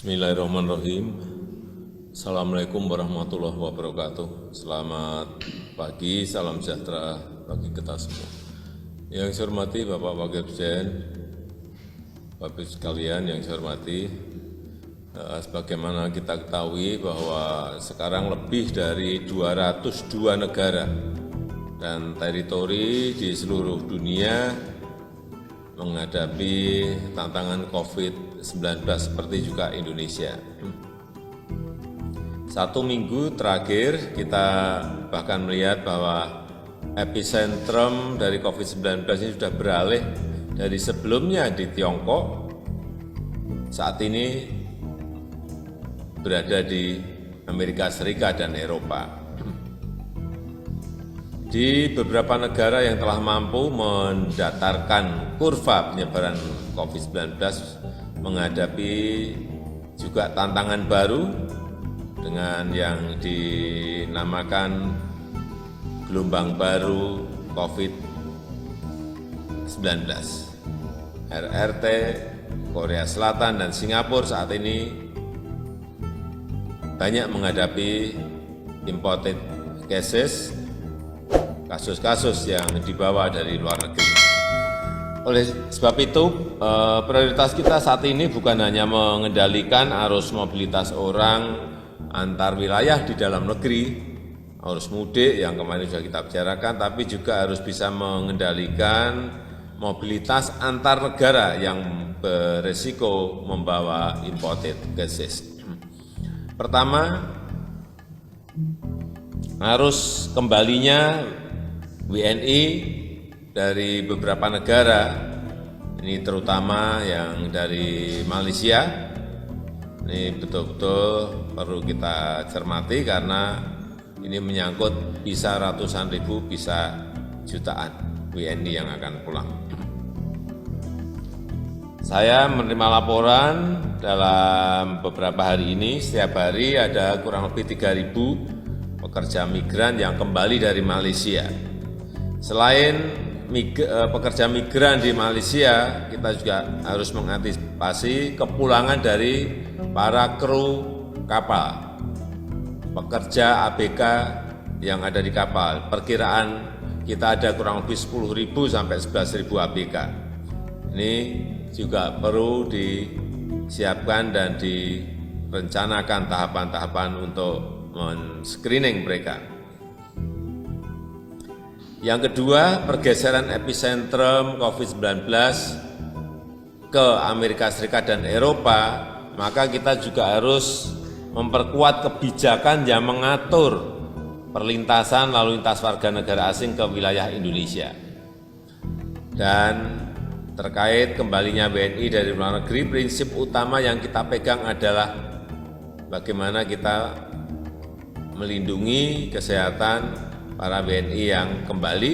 Bismillahirrahmanirrahim. Assalamualaikum warahmatullahi wabarakatuh. Selamat pagi, salam sejahtera bagi kita semua. Yang saya hormati Bapak Wakil Presiden, Bapak Ibu sekalian yang saya hormati, sebagaimana kita ketahui bahwa sekarang lebih dari 202 negara dan teritori di seluruh dunia menghadapi tantangan COVID-19 seperti juga Indonesia. 1 minggu terakhir kita bahkan melihat bahwa epicentrum dari COVID-19 ini sudah beralih dari sebelumnya di Tiongkok, saat ini berada di Amerika Serikat dan Eropa. Di beberapa negara yang telah mampu mendatarkan kurva penyebaran COVID-19 menghadapi juga tantangan baru dengan yang dinamakan gelombang baru COVID-19. RRT, Korea Selatan, dan Singapura saat ini banyak menghadapi imported cases, kasus-kasus yang dibawa dari luar negeri. Oleh sebab itu, prioritas kita saat ini bukan hanya mengendalikan arus mobilitas orang antar wilayah di dalam negeri, arus mudik yang kemarin sudah kita bicarakan, tapi juga harus bisa mengendalikan mobilitas antar negara yang beresiko membawa imported cases. Pertama, harus kembalinya WNI dari beberapa negara, ini terutama yang dari Malaysia, ini betul-betul perlu kita cermati karena ini menyangkut bisa ratusan ribu, bisa jutaan WNI yang akan pulang. Saya menerima laporan dalam beberapa hari ini, setiap hari ada kurang lebih 3.000 pekerja migran yang kembali dari Malaysia. Selain pekerja migran di Malaysia, kita juga harus mengantisipasi kepulangan dari para kru kapal, pekerja ABK yang ada di kapal. Perkiraan kita ada kurang lebih 10.000 sampai 11.000 ABK. Ini juga perlu disiapkan dan direncanakan tahapan-tahapan untuk men-screening mereka. Yang kedua, pergeseran epicentrum COVID-19 ke Amerika Serikat dan Eropa, maka kita juga harus memperkuat kebijakan yang mengatur perlintasan lalu lintas warga negara asing ke wilayah Indonesia. Dan terkait kembalinya WNI dari luar negeri, prinsip utama yang kita pegang adalah bagaimana kita melindungi kesehatan para WNI yang kembali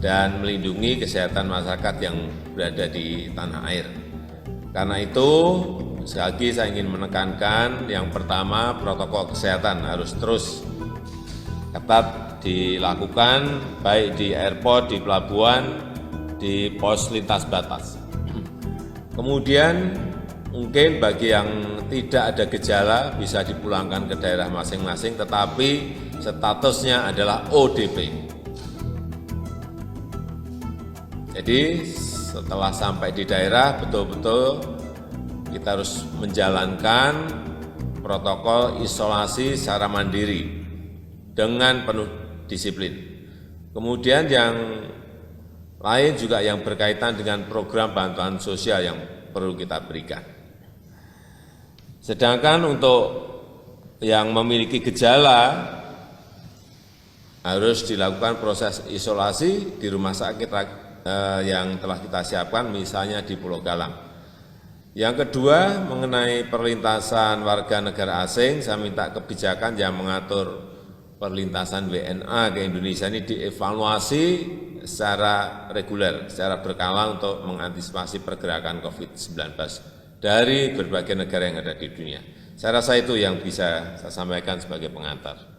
dan melindungi kesehatan masyarakat yang berada di tanah air. Karena itu, sekali lagi saya ingin menekankan yang pertama, protokol kesehatan harus terus ketat dilakukan, baik di airport, di pelabuhan, di pos lintas batas. Kemudian mungkin bagi yang tidak ada gejala bisa dipulangkan ke daerah masing-masing, tetapi statusnya adalah ODP. Jadi setelah sampai di daerah, betul-betul kita harus menjalankan protokol isolasi secara mandiri dengan penuh disiplin. Kemudian yang lain juga yang berkaitan dengan program bantuan sosial yang perlu kita berikan. Sedangkan untuk yang memiliki gejala harus dilakukan proses isolasi di rumah sakit yang telah kita siapkan, misalnya di Pulau Galang. Yang kedua, mengenai perlintasan warga negara asing, saya minta kebijakan yang mengatur perlintasan WNA ke Indonesia ini dievaluasi secara reguler, secara berkala untuk mengantisipasi pergerakan COVID-19 dari berbagai negara yang ada di dunia. Saya rasa itu yang bisa saya sampaikan sebagai pengantar.